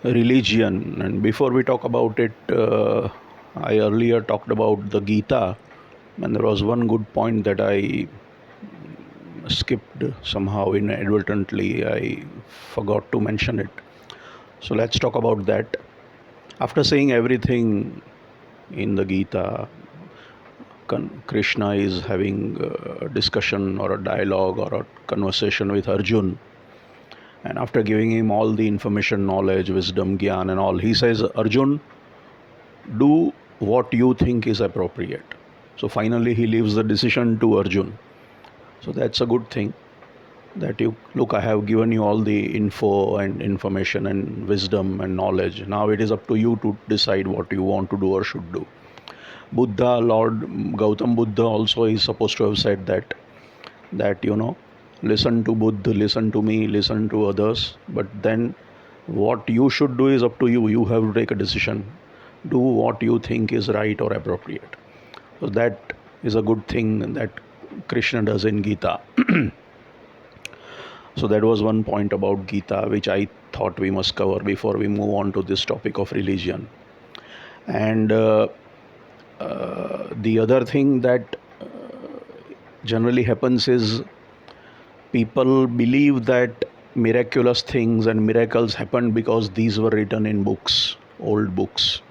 religion. And before we talk about it, I earlier talked about the Gita, and there was one good point that I skipped somehow inadvertently. I forgot to mention it. So let's talk about that. After saying everything in the Gita, Krishna is having a discussion or a dialogue or a conversation with Arjun. And after giving him all the information, knowledge, wisdom, gyan, and all, he says, Arjun, do what you think is appropriate. So finally, he leaves the decision to Arjun. So that's a good thing that you look, I have given you all the info and information and wisdom and knowledge. Now it is up to you to decide what you want to do or should do. Buddha, Lord Gautam Buddha also is supposed to have said that listen to Buddha, listen to me, listen to others, but then what you should do is up to you. You have to take a decision. Do what you think is right or appropriate. So that is a good thing that Krishna does in Gita. So that was one point about Gita which I thought we must cover before we move on to this topic of religion. And the other thing that generally happens is people believe that miraculous things and miracles happened because these were written in books, old books.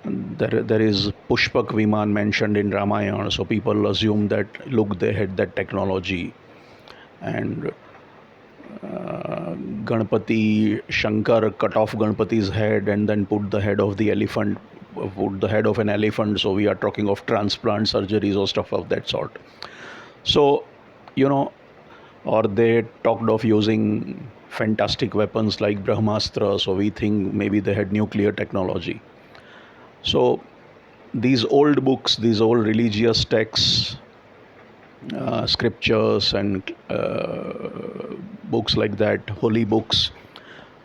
There is Pushpak Viman mentioned in Ramayana, so people assume that look, they had that technology. And Ganpati, Shankar cut off Ganpati's head and then put the head of an elephant. So we are talking of transplant surgeries or stuff of that sort. So, or they talked of using fantastic weapons like Brahmastra. So we think maybe they had nuclear technology. So these old books, these old religious texts, scriptures and books like that, holy books,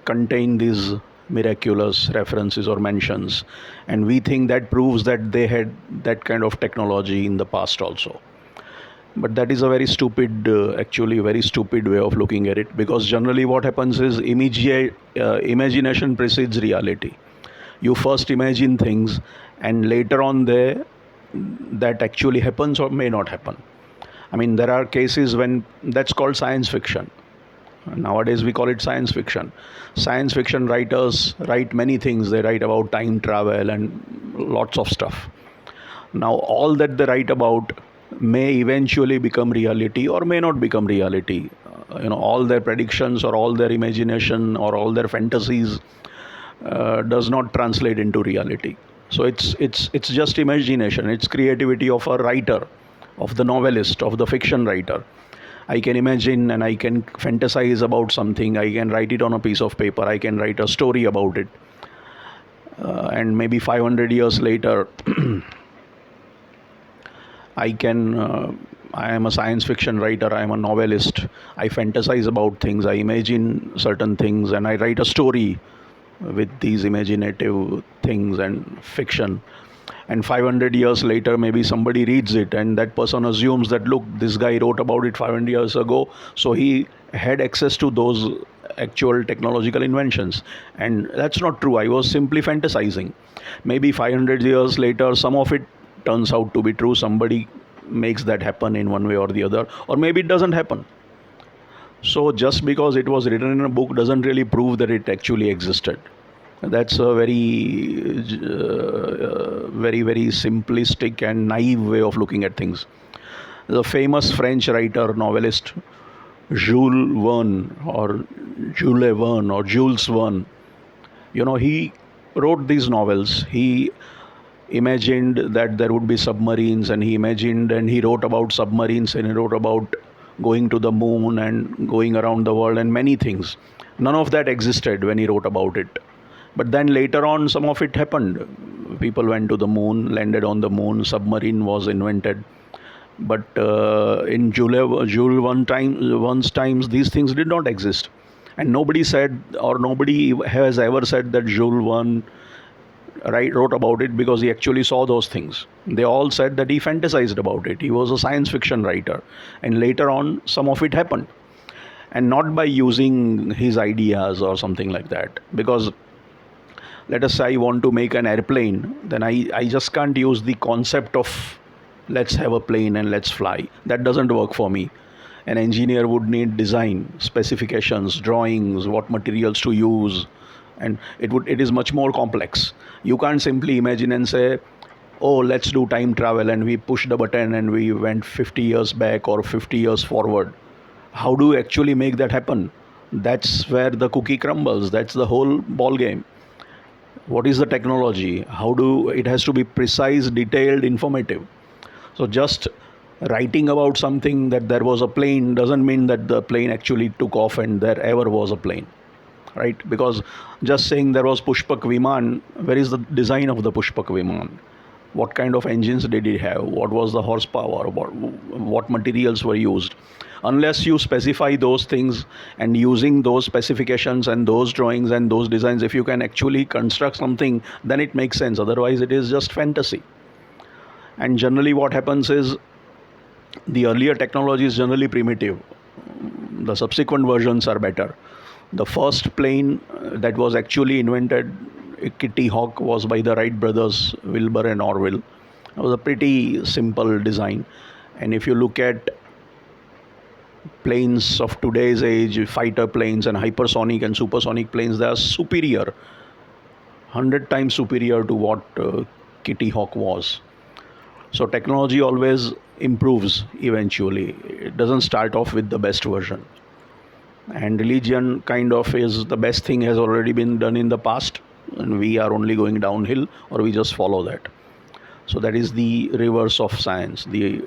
contain these miraculous references or mentions, and we think that proves that they had that kind of technology in the past also. But that is a very stupid, actually very stupid way of looking at it, because generally what happens is imagination precedes reality. You first imagine things and later on that actually happens or may not happen. I mean, there are cases when that's called science fiction. Nowadays we call it science fiction. Science fiction writers write many things. They write about time travel and lots of stuff. Now all that they write about may eventually become reality or may not become reality. All their predictions or all their imagination or all their fantasies does not translate into reality. So it's just imagination. It's creativity of a writer, of the novelist, of the fiction writer. I can imagine and I can fantasize about something. I can write it on a piece of paper. I can write a story about it. And maybe 500 years later, I am a science fiction writer. I am a novelist. I fantasize about things. I imagine certain things and I write a story with these imaginative things and fiction. And 500 years later, maybe somebody reads it and that person assumes that, look, this guy wrote about it 500 years ago, so he had access to those actual technological inventions. And that's not true. I was simply fantasizing. Maybe 500 years later, some of it turns out to be true. Somebody makes that happen in one way or the other, or maybe it doesn't happen. So just because it was written in a book doesn't really prove that it actually existed. That's a very simplistic and naive way of looking at things. The famous French writer, novelist Jules Verne or Jules Verne, he wrote these novels. He imagined that there would be submarines, and he imagined and he wrote about submarines, and he wrote about going to the moon and going around the world and many things. None of that existed when he wrote about it. But then later on, some of it happened. People went to the moon, landed on the moon, submarine was invented. But in Jules Verne's times, these things did not exist. And nobody said, or nobody has ever said that Jules Verne wrote about it because he actually saw those things. They all said that he fantasized about it. He was a science fiction writer. And later on, some of it happened. and not by using his ideas or something like that. Because let us say I want to make an airplane, then I just can't use the concept of let's have a plane and let's fly. That doesn't work for me. An engineer would need design, specifications, drawings, what materials to use, and it is much more complex. You can't simply imagine and say, oh, let's do time travel, and we pushed the button and we went 50 years back or 50 years forward. How do you actually make that happen? That's where the cookie crumbles. That's the whole ball game. What is the technology? How do it has to be precise, detailed, informative. So just writing about something that there was a plane doesn't mean that the plane actually took off and there ever was a plane, right? Because just saying there was Pushpak Viman, where is the design of the Pushpak Viman? What kind of engines did it have? What was the horsepower? What materials were used? Unless you specify those things, and using those specifications and those drawings and those designs, if you can actually construct something, then it makes sense. Otherwise, it is just fantasy. And generally what happens is the earlier technology is generally primitive. The subsequent versions are better. The first plane that was actually invented, Kitty Hawk, was by the Wright brothers, Wilbur and Orville. It was a pretty simple design. And if you look at planes of today's age, fighter planes and hypersonic and supersonic planes, they are superior, 100 times superior to what Kitty Hawk was. So technology always improves eventually. It doesn't start off with the best version. And religion kind of is the best thing has already been done in the past, and we are only going downhill, or we just follow that. So that is the reverse of science. The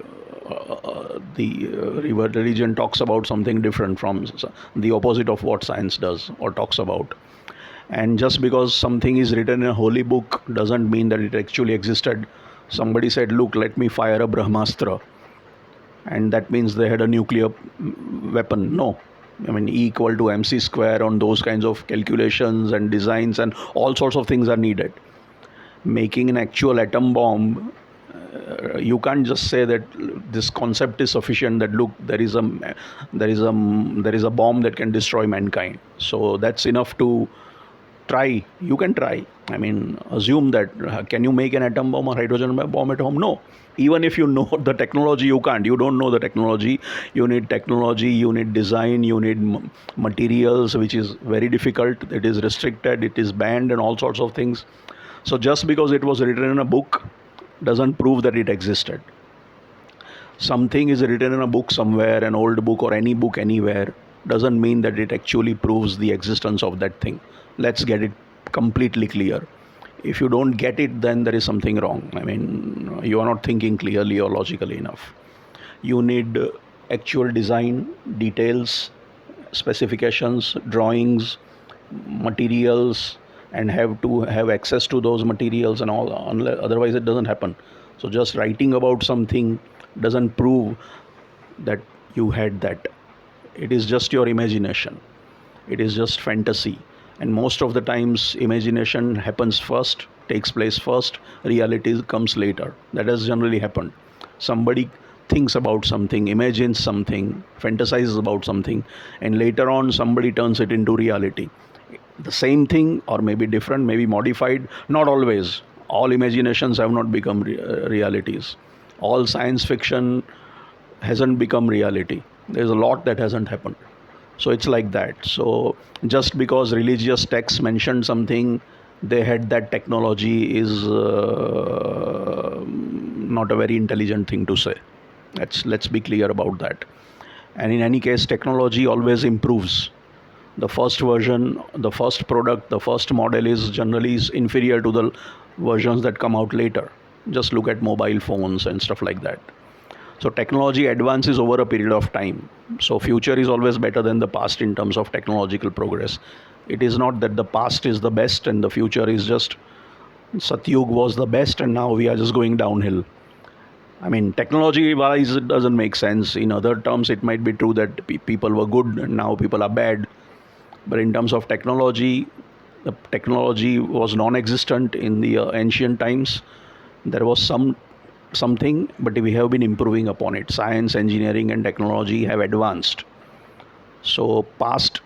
religion talks about something different from the opposite of what science does or talks about. And just because something is written in a holy book doesn't mean that it actually existed. Somebody said, look, let me fire a Brahmastra, and that means they had a nuclear weapon. No. I mean, E equal to mc square on those kinds of calculations and designs and all sorts of things are needed. Making an actual atom bomb, you can't just say that this concept is sufficient, that look, there is a bomb that can destroy mankind. So that's enough to try. You can try. I mean, assume that can you make an atom bomb or hydrogen bomb at home? No. Even if you know the technology, you can't. You don't know the technology. You need technology, you need design, you need materials, which is very difficult. It is restricted, it is banned and all sorts of things. So just because it was written in a book doesn't prove that it existed. Something is written in a book somewhere, an old book or any book anywhere, doesn't mean that it actually proves the existence of that thing. Let's get it completely clear. If you don't get it, then there is something wrong. I mean, you are not thinking clearly or logically enough. You need actual design, details, specifications, drawings, materials, and have to have access to those materials and all. Otherwise, it doesn't happen. So just writing about something doesn't prove that you had that. It is just your imagination. It is just fantasy. And most of the times, imagination happens first, takes place first, reality comes later. That has generally happened. Somebody thinks about something, imagines something, fantasizes about something, and later on somebody turns it into reality. The same thing, or maybe different, maybe modified, not always. All imaginations have not become realities. All science fiction hasn't become reality. There's a lot that hasn't happened. So it's like that. So just because religious texts mentioned something, they had that technology, is not a very intelligent thing to say. Let's be clear about that. And in any case, technology always improves. The first version, the first product, the first model is generally inferior to the versions that come out later. Just look at mobile phones and stuff like that. So technology advances over a period of time. So future is always better than the past in terms of technological progress. It is not that the past is the best and the future is just Satyug was the best and now we are just going downhill. I mean, technology wise, it doesn't make sense. In other terms, it might be true that people were good and now people are bad. But in terms of technology, the technology was non-existent in the ancient times. There was something, but we have been improving upon it. Science, engineering and technology have advanced. So past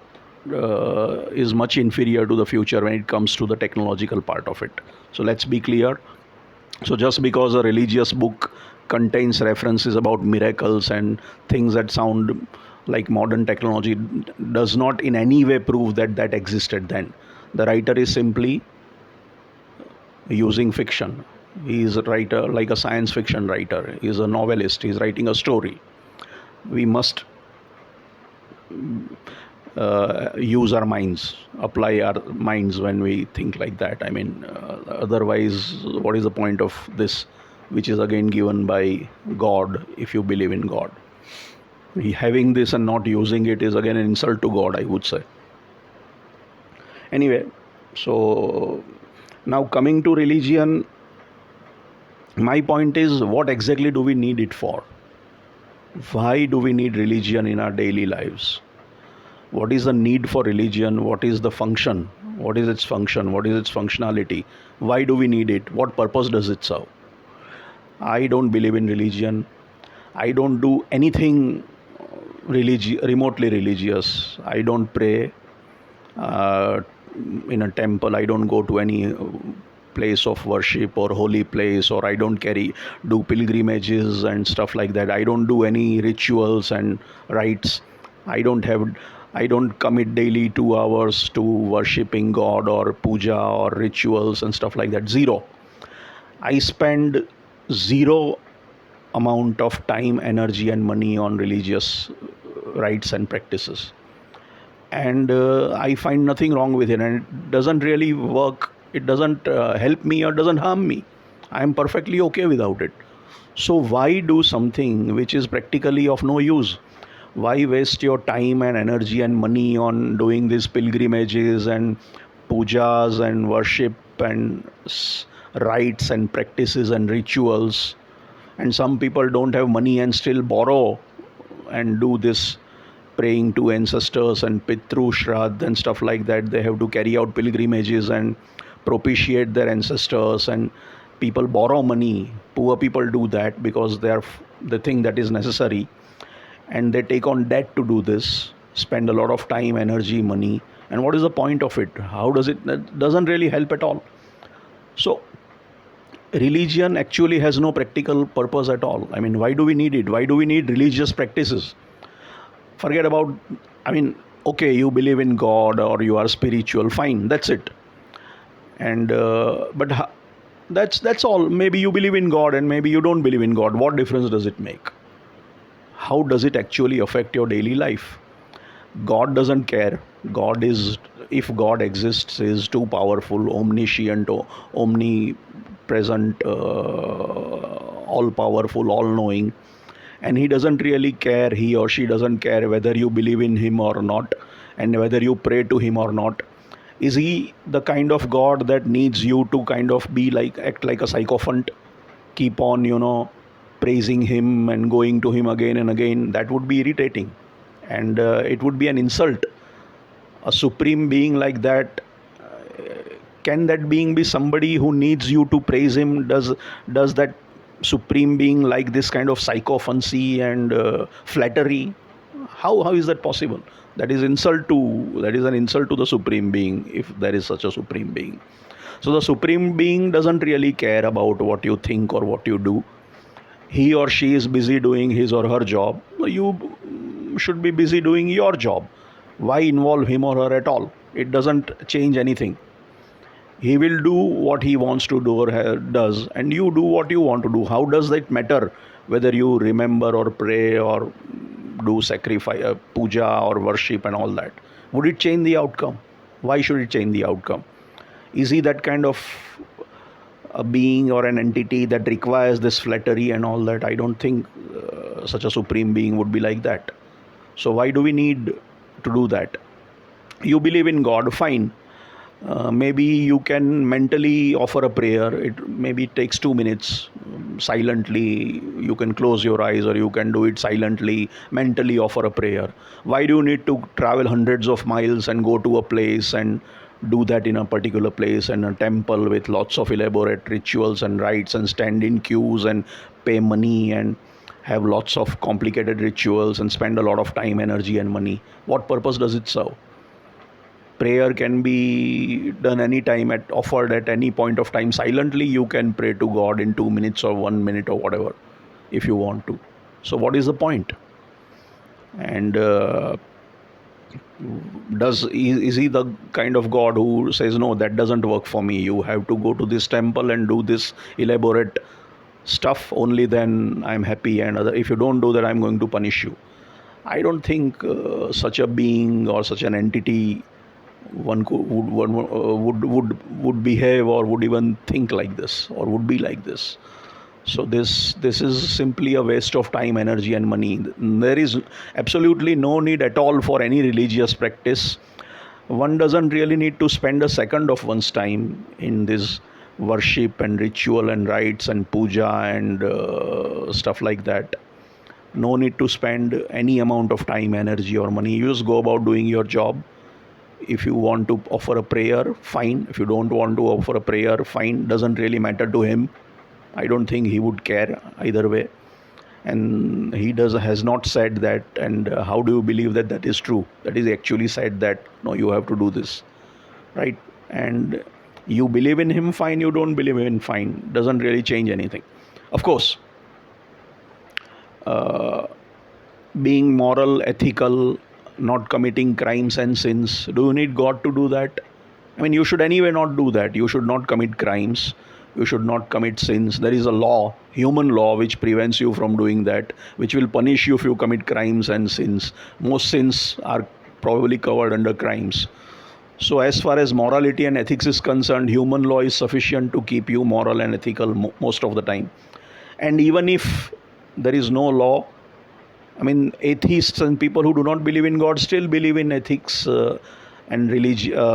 is much inferior to the future when it comes to the technological part of it. So let's be clear. So just because a religious book contains references about miracles and things that sound like modern technology does not in any way prove that that existed then. The writer is simply using fiction. He is a writer, like a science fiction writer. He is a novelist. He is writing a story. We must use our minds, apply our minds when we think like that. I mean, otherwise, what is the point of this, which is again given by God, if you believe in God? Having this and not using it is again an insult to God, I would say. Anyway, so now coming to religion, my point is, what exactly do we need it for? Why do we need religion in our daily lives? What is the need for religion? What is the function? What is its function? What is its functionality? Why do we need it? What purpose does it serve? I don't believe in religion. I don't do anything remotely religious. I don't pray uh, in a temple. I don't go to any place of worship or holy place, or I don't do pilgrimages and stuff like that. I don't do any rituals and rites. I don't commit daily 2 hours to worshipping God or puja or rituals and stuff like that. Zero. I spend zero amount of time, energy, and money on religious rites and practices. And I find nothing wrong with it, and it doesn't really work. It doesn't help me or doesn't harm me. I am perfectly okay without it. So why do something which is practically of no use? Why waste your time and energy and money on doing these pilgrimages and pujas and worship and rites and practices and rituals? And some people don't have money and still borrow and do this praying to ancestors and Pitru Shraddh and stuff like that. They have to carry out pilgrimages and propitiate their ancestors, and people borrow money. Poor people do that because they think that is necessary, and they take on debt to do this, spend a lot of time, energy, money. And what is the point of it? How does it? That doesn't really help at all. So religion actually has no practical purpose at all. I mean, why do we need it? Why do we need religious practices? Forget about, I mean, okay, you believe in God or you are spiritual, fine, that's it. And but that's all. Maybe you believe in God and maybe you don't believe in God. What difference does it make? How does it actually affect your daily life? God doesn't care. God is, if God exists, is too powerful, omniscient, omnipresent, all powerful, all knowing, and he doesn't really care, he or she doesn't care whether you believe in him or not and whether you pray to him or not. Is he the kind of God that needs you to kind of act like a sycophant, keep on praising him and going to him again and again? That would be irritating, and it would be an insult. A supreme being like that, can that being be somebody who needs you to praise him? Does that supreme being like this kind of sycophancy and flattery? How is that possible? That is an insult to the supreme being, if there is such a supreme being. So the supreme being doesn't really care about what you think or what you do. He or she is busy doing his or her job. You should be busy doing your job. Why involve him or her at all? It doesn't change anything. He will do what he wants to do or does, and you do what you want to do. How does that matter whether you remember or pray or do sacrifice, puja or worship and all that? Would it change the outcome? Why should it change the outcome? Is he that kind of a being or an entity that requires this flattery and all that? I don't think such a supreme being would be like that. So why do we need to do that? You believe in God, fine. Maybe you can mentally offer a prayer. It maybe takes 2 minutes. Silently you can close your eyes, or you can do it silently, mentally offer a prayer. Why do you need to travel hundreds of miles and go to a place and do that in a particular place and a temple with lots of elaborate rituals and rites and stand in queues and pay money and have lots of complicated rituals and spend a lot of time, energy, and money. What purpose does it serve? Prayer can be done anytime, offered at any point of time. Silently, you can pray to God in 2 minutes or 1 minute or whatever, if you want to. So, what is the point? And is he the kind of God who says, no, that doesn't work for me, you have to go to this temple and do this elaborate stuff, only then I'm happy, and if you don't do that, I'm going to punish you? I don't think such a being or such an entity would behave or would even think like this or would be like this. So this is simply a waste of time, energy, and money. There is absolutely no need at all for any religious practice. One doesn't really need to spend a second of one's time in this worship and ritual and rites and puja and stuff like that. No need to spend any amount of time, energy, or money. You just go about doing your job. If you want to offer a prayer, fine. If you don't want to offer a prayer, fine. Doesn't really matter to him. I don't think he would care either way. And he has not said that. And how do you believe that that is true? That is actually said that, no, you have to do this, right? And you believe in him, fine. You don't believe in him, fine. Doesn't really change anything. Of course, being moral, ethical, not committing crimes and sins, do you need God to do that? I mean, you should anyway not do that. You should not commit crimes. You should not commit sins. There is a law, human law, which prevents you from doing that, which will punish you if you commit crimes and sins. Most sins are probably covered under crimes. So as far as morality and ethics is concerned, human law is sufficient to keep you moral and ethical most of the time. And even if there is no law, I mean, atheists and people who do not believe in God still believe in ethics and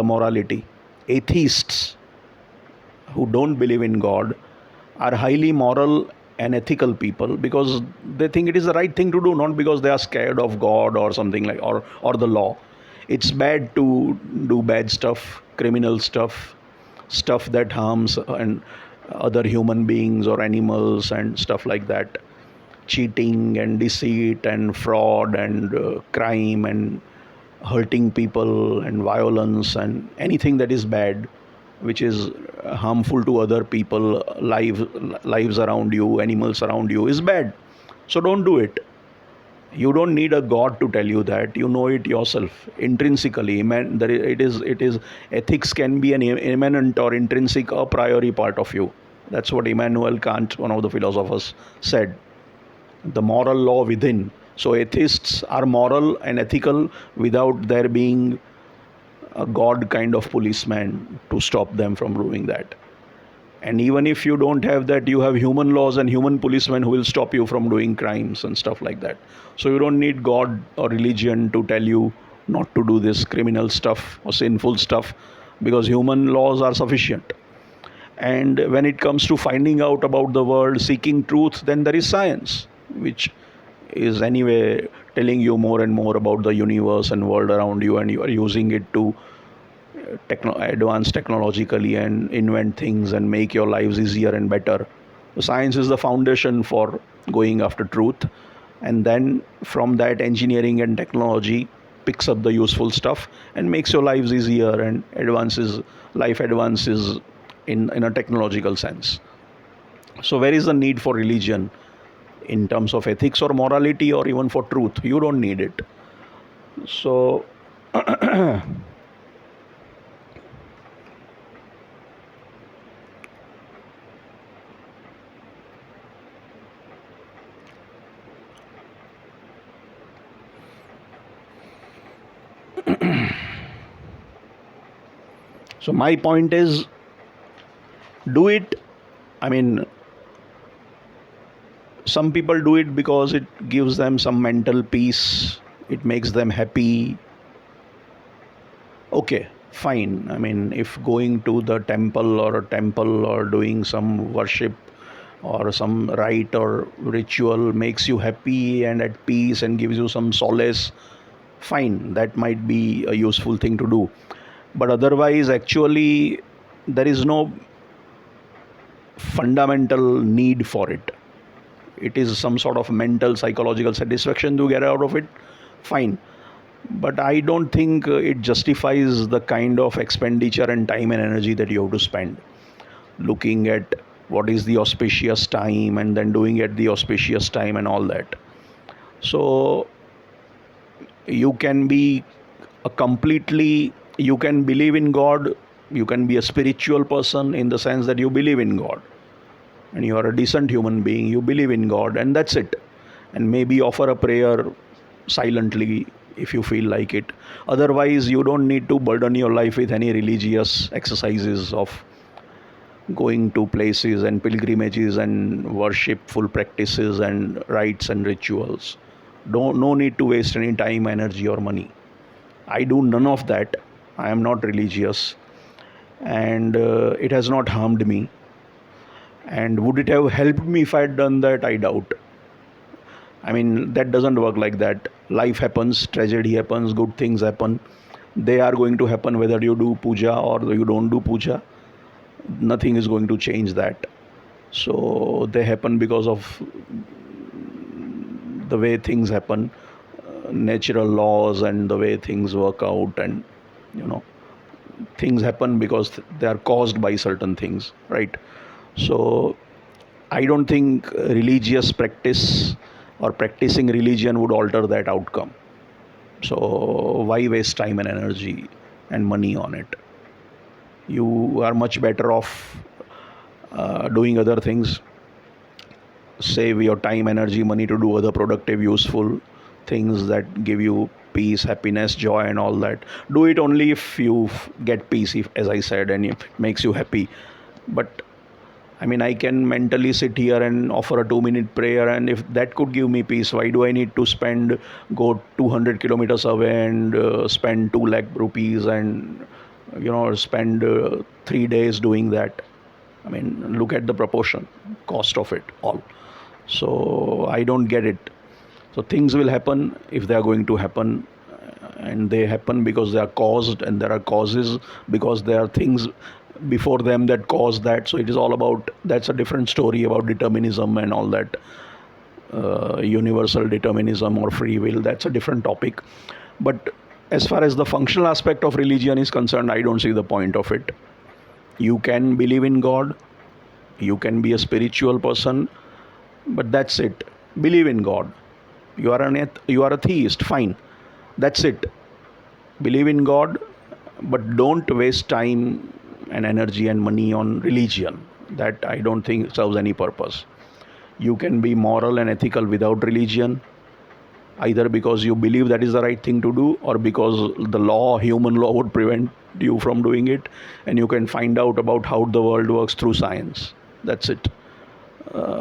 morality. Atheists who don't believe in God are highly moral and ethical people because they think it is the right thing to do, not because they are scared of God or something like or the law. It's bad to do bad stuff, criminal stuff, stuff that harms and other human beings or animals and stuff like that. Cheating and deceit and fraud and crime and hurting people and violence and anything that is bad, which is harmful to other people, lives around you, animals around you, is bad. So don't do it. You don't need a God to tell you that. You know it yourself intrinsically. It is ethics can be an immanent or intrinsic a priori part of you. That's what Immanuel Kant, one of the philosophers, said. The moral law within. So atheists are moral and ethical without there being a God kind of policeman to stop them from doing that. And even if you don't have that, you have human laws and human policemen who will stop you from doing crimes and stuff like that. So you don't need God or religion to tell you not to do this criminal stuff or sinful stuff, because human laws are sufficient. And when it comes to finding out about the world, seeking truth, then there is science, which is anyway telling you more and more about the universe and world around you, and you are using it to advance technologically and invent things and make your lives easier and better. So science is the foundation for going after truth, and then from that, engineering and technology picks up the useful stuff and makes your lives easier and life advances in a technological sense. So where is the need for religion in terms of ethics or morality or even for truth? You don't need it. So so my point is, do it. I mean, some people do it because it gives them some mental peace, it makes them happy. Okay, fine. I mean, if going to the temple or doing some worship or some rite or ritual makes you happy and at peace and gives you some solace, fine, that might be a useful thing to do. But otherwise, actually, there is no fundamental need for it. it is some sort of mental, psychological satisfaction to get out of it, fine. But I don't think it justifies the kind of expenditure and time and energy that you have to spend looking at what is the auspicious time and then doing at the auspicious time and all that. So you can be you can believe in God, you can be a spiritual person in the sense that you believe in God and you are a decent human being, you believe in God, and that's it. And maybe offer a prayer silently if you feel like it. Otherwise, you don't need to burden your life with any religious exercises of going to places and pilgrimages and worshipful practices and rites and rituals. No need to waste any time, energy, or money. I do none of that. I am not religious, and it has not harmed me. And would it have helped me if I had done that? I doubt. I mean, that doesn't work like that. Life happens, tragedy happens, good things happen. They are going to happen whether you do puja or you don't do puja. Nothing is going to change that. So they happen because of the way things happen, natural laws and the way things work out, and you know, things happen because they are caused by certain things, right? So I don't think religious practice or practicing religion would alter that outcome. So why waste time and energy and money on it? You are much better off doing other things. Save your time, energy, money to do other productive, useful things that give you peace, happiness, joy, and all that. Do it only if you get peace, if, as I said, and it makes you happy. But I mean, I can mentally sit here and offer a 2-minute prayer, and if that could give me peace, why do I need to go 200 kilometers away and spend 2 lakh rupees and spend 3 days doing that? I mean, look at the proportion, cost of it all. So I don't get it. So things will happen if they are going to happen, and they happen because they are caused, and there are causes because there are things before them that cause that. So it is all about, that's a different story about determinism and all that, universal determinism or free will. That's a different topic. But as far as the functional aspect of religion is concerned, I don't see the point of it. You can believe in God, you can be a spiritual person, but that's it. Believe in God. You are a theist, fine. That's it. Believe in God, but don't waste time and energy and money on religion. That I don't think serves any purpose. You can be moral and ethical without religion, either because you believe that is the right thing to do, or because the law, human law, would prevent you from doing it, and you can find out about how the world works through science. That's it.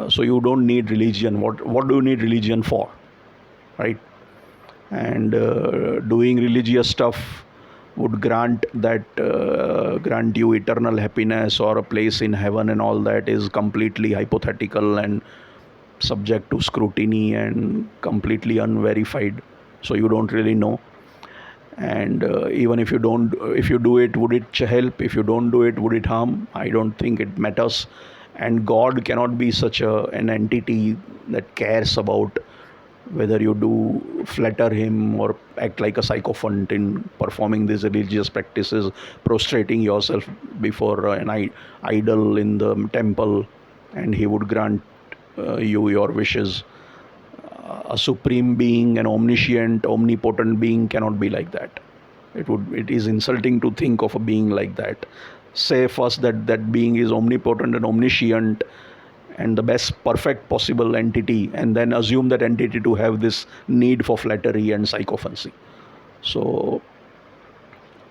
So you don't need religion. What do you need religion for, right? And doing religious stuff would grant you eternal happiness or a place in heaven, and all that is completely hypothetical and subject to scrutiny and completely unverified. So you don't really know. And even if you do it, would it help? If you don't do it, would it harm? I don't think it matters. And God cannot be such an entity that cares about whether you do flatter him or act like a sycophant in performing these religious practices, prostrating yourself before an idol in the temple, and he would grant you your wishes. A supreme being, an omniscient, omnipotent being cannot be like that. It is insulting to think of a being like that. Say first that being is omnipotent and omniscient and the best perfect possible entity, and then assume that entity to have this need for flattery and sycophancy. So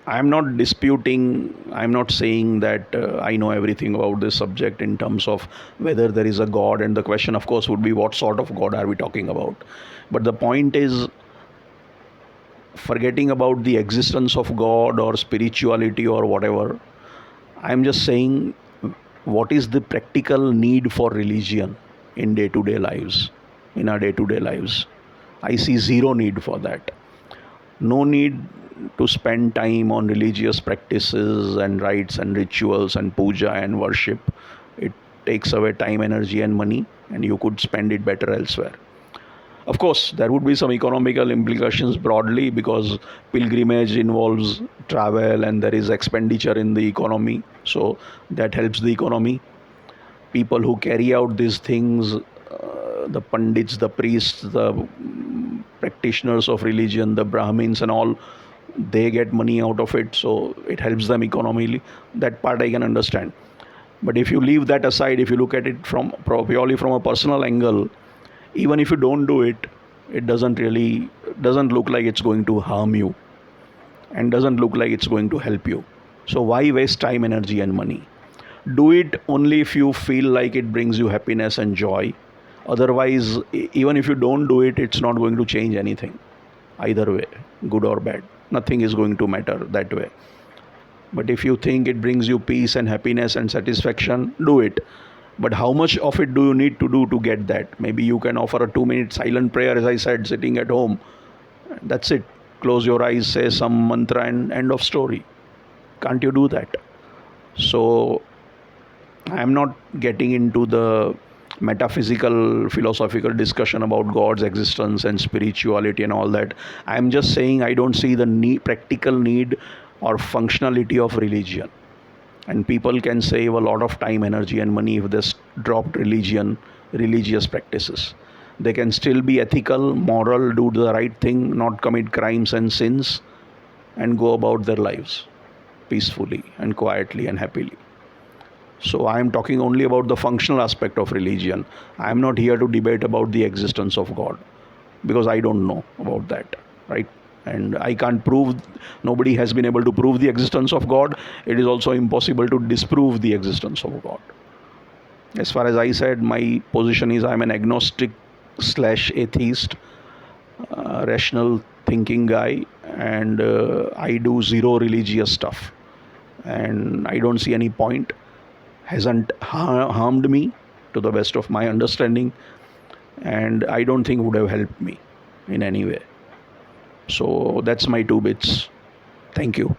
I'm not saying that I know everything about this subject in terms of whether there is a God, and the question of course would be what sort of God are we talking about. But the point is, forgetting about the existence of God or spirituality or whatever, I'm just saying, what is the practical need for religion in our day-to-day lives? I see zero need for that. No need to spend time on religious practices and rites and rituals and puja and worship. takes away time, energy, and money, and you could spend it better elsewhere. Of course, there would be some economical implications broadly because pilgrimage involves travel and there is expenditure in the economy. So that helps the economy. People who carry out these things, the pandits, the priests, the practitioners of religion, the Brahmins, and all, they get money out of it. So it helps them economically. That part I can understand. But if you leave that aside, if you look at it from purely from a personal angle, even if you don't do it, it doesn't look like it's going to harm you and doesn't look like it's going to help you. So why waste time, energy, and money? Do it only if you feel like it brings you happiness and joy. Otherwise, even if you don't do it, it's not going to change anything. Either way, good or bad, nothing is going to matter that way. But if you think it brings you peace and happiness and satisfaction, do it. But how much of it do you need to do to get that? Maybe you can offer a 2 minute silent prayer, as I said, sitting at home. That's it. Close your eyes, say some mantra, and end of story. Can't you do that? So I'm not getting into the metaphysical, philosophical discussion about God's existence and spirituality and all that. I'm just saying I don't see the practical need or functionality of religion. And people can save a lot of time, energy, and money if they dropped religious practices. They can still be ethical, moral, do the right thing, not commit crimes and sins, and go about their lives peacefully and quietly and happily. So I am talking only about the functional aspect of religion. I am not here to debate about the existence of God because I don't know about that, right? And I can't prove, nobody has been able to prove the existence of God. It is also impossible to disprove the existence of God. As far as I said, my position is I'm an agnostic / atheist, rational thinking guy, and I do zero religious stuff. And I don't see any point. Hasn't harmed me to the best of my understanding, and I don't think would have helped me in any way. So that's my 2 bits. Thank you.